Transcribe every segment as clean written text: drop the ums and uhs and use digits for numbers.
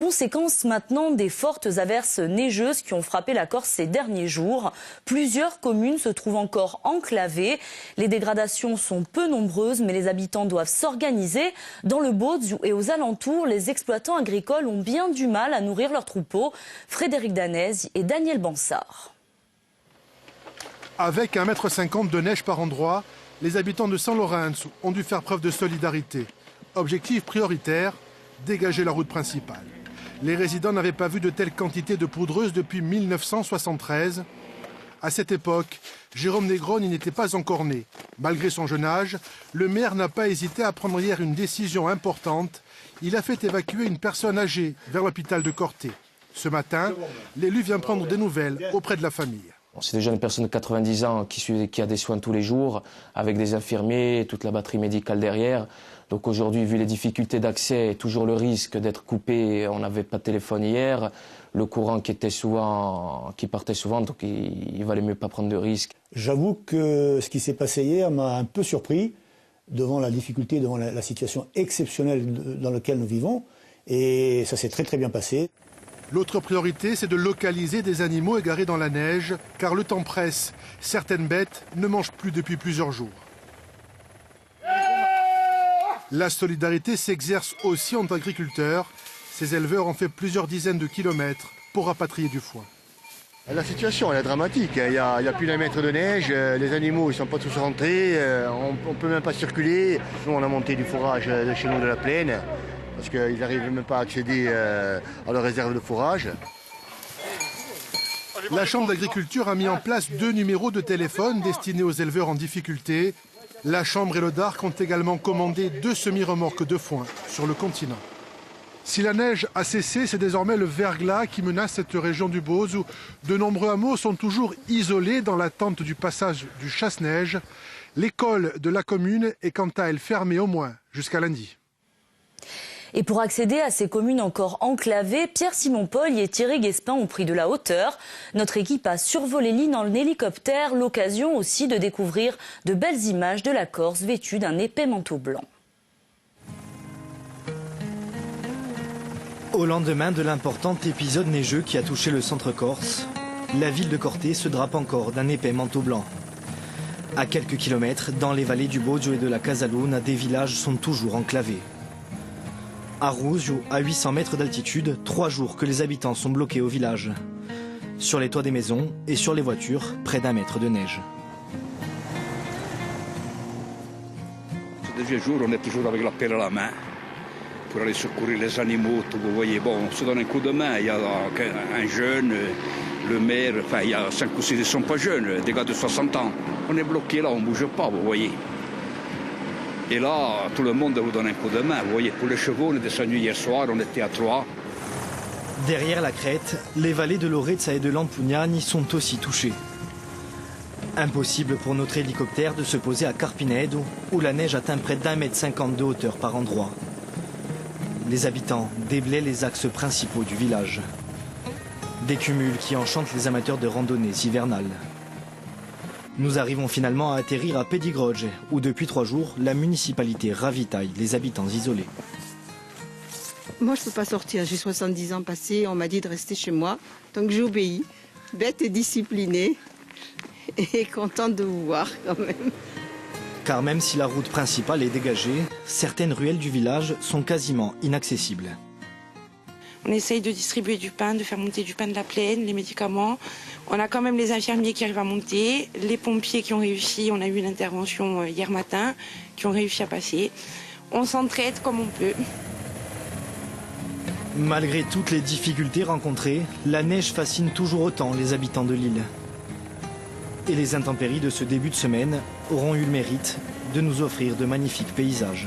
Conséquence maintenant des fortes averses neigeuses qui ont frappé la Corse ces derniers jours. Plusieurs communes se trouvent encore enclavées. Les dégradations sont peu nombreuses, mais les habitants doivent s'organiser. Dans le Bauge et aux alentours, les exploitants agricoles ont bien du mal à nourrir leurs troupeaux. Frédéric Danez et Daniel Bansard. Avec 1,50 m de neige par endroit, les habitants de San Lorenzo ont dû faire preuve de solidarité. Objectif prioritaire, dégager la route principale. Les résidents n'avaient pas vu de telles quantités de poudreuse depuis 1973. À cette époque, Jérôme Negroni n'était pas encore né. Malgré son jeune âge, le maire n'a pas hésité à prendre hier une décision importante. Il a fait évacuer une personne âgée vers l'hôpital de Corté. Ce matin, l'élu vient prendre des nouvelles auprès de la famille. C'est déjà une personne de 90 ans qui a des soins tous les jours, avec des infirmiers, toute la batterie médicale derrière. Donc aujourd'hui, vu les difficultés d'accès, toujours le risque d'être coupé, on n'avait pas de téléphone hier, le courant qui partait souvent, donc il valait mieux pas prendre de risques. J'avoue que ce qui s'est passé hier m'a un peu surpris devant la difficulté, devant la situation exceptionnelle dans laquelle nous vivons. Et ça s'est très très bien passé. L'autre priorité, c'est de localiser des animaux égarés dans la neige, car le temps presse. Certaines bêtes ne mangent plus depuis plusieurs jours. La solidarité s'exerce aussi entre agriculteurs. Ces éleveurs ont fait plusieurs dizaines de kilomètres pour rapatrier du foin. La situation elle est dramatique. Il n'y a plus d'un mètre de neige, les animaux ne sont pas tous rentrés, on ne peut même pas circuler. Nous, on a monté du fourrage de chez nous de la plaine, parce qu'ils n'arrivent même pas à accéder à leur réserve de fourrage. La Chambre d'agriculture a mis en place 2 numéros de téléphone destinés aux éleveurs en difficulté. La Chambre et le DARC ont également commandé 2 semi-remorques de foin sur le continent. Si la neige a cessé, c'est désormais le verglas qui menace cette région du Bauge où de nombreux hameaux sont toujours isolés dans l'attente du passage du chasse-neige. L'école de la commune est quant à elle fermée au moins jusqu'à lundi. Et pour accéder à ces communes encore enclavées, Pierre-Simon Paul et Thierry Guespin ont pris de la hauteur. Notre équipe a survolé l'île en hélicoptère, l'occasion aussi de découvrir de belles images de la Corse vêtue d'un épais manteau blanc. Au lendemain de l'important épisode neigeux qui a touché le centre corse, la ville de Corté se drape encore d'un épais manteau blanc. À quelques kilomètres, dans les vallées du Bauge et de la Casaluna, des villages sont toujours enclavés. À Rousio, à 800 mètres d'altitude, 3 jours que les habitants sont bloqués au village. Sur les toits des maisons et sur les voitures, près d'1 mètre de neige. Ce deuxième jour, on est toujours avec la pelle à la main pour aller secourir les animaux. Vous voyez, bon, on se donne un coup de main. Il y a un jeune, le maire, enfin, il y a 5 ou 6 qui ne sont pas jeunes, des gars de 60 ans. On est bloqués là, on ne bouge pas, vous voyez. Et là, tout le monde vous donne un coup de main. Vous voyez, pour les chevaux, on est descendu hier soir, on était à 3. Derrière la crête, les vallées de Lorezza et de Lampugnani sont aussi touchées. Impossible pour notre hélicoptère de se poser à Carpinedo, où la neige atteint près d'1,50 m de hauteur par endroit. Les habitants déblaient les axes principaux du village. Des cumuls qui enchantent les amateurs de randonnées hivernales. Nous arrivons finalement à atterrir à Pedigroge, où depuis 3 jours, la municipalité ravitaille les habitants isolés. Moi, je ne peux pas sortir. J'ai 70 ans passés. On m'a dit de rester chez moi. Donc, j'ai obéi. Bête et disciplinée. Et contente de vous voir, quand même. Car même si la route principale est dégagée, certaines ruelles du village sont quasiment inaccessibles. On essaye de distribuer du pain, de faire monter du pain de la plaine, les médicaments. On a quand même les infirmiers qui arrivent à monter, les pompiers qui ont réussi, on a eu une intervention hier matin, qui ont réussi à passer. On s'entraide comme on peut. Malgré toutes les difficultés rencontrées, la neige fascine toujours autant les habitants de l'île. Et les intempéries de ce début de semaine auront eu le mérite de nous offrir de magnifiques paysages.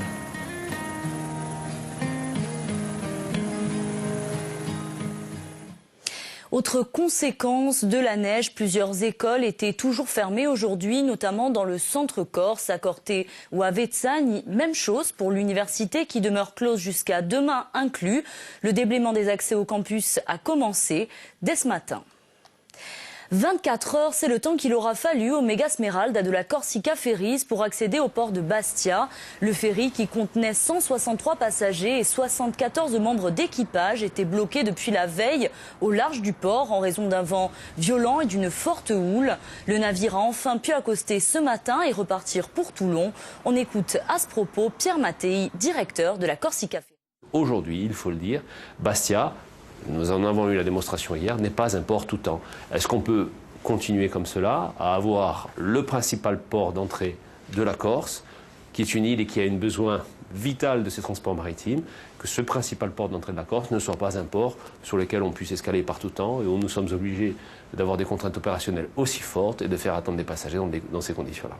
Autre conséquence de la neige, plusieurs écoles étaient toujours fermées aujourd'hui, notamment dans le centre corse, à Corté ou à Vezzani. Même chose pour l'université qui demeure close jusqu'à demain inclus. Le déblaiement des accès au campus a commencé dès ce matin. 24 heures, c'est le temps qu'il aura fallu au Mega Smeralda de la Corsica Ferries pour accéder au port de Bastia. Le ferry qui contenait 163 passagers et 74 membres d'équipage était bloqué depuis la veille au large du port en raison d'un vent violent et d'une forte houle. Le navire a enfin pu accoster ce matin et repartir pour Toulon. On écoute à ce propos Pierre Mattei, directeur de la Corsica Ferries. Aujourd'hui, il faut le dire, Bastia, nous en avons eu la démonstration hier, n'est pas un port tout temps. Est-ce qu'on peut continuer comme cela, à avoir le principal port d'entrée de la Corse, qui est une île et qui a un besoin vital de ses transports maritimes, que ce principal port d'entrée de la Corse ne soit pas un port sur lequel on puisse escaler par tout temps et où nous sommes obligés d'avoir des contraintes opérationnelles aussi fortes et de faire attendre des passagers dans ces conditions-là.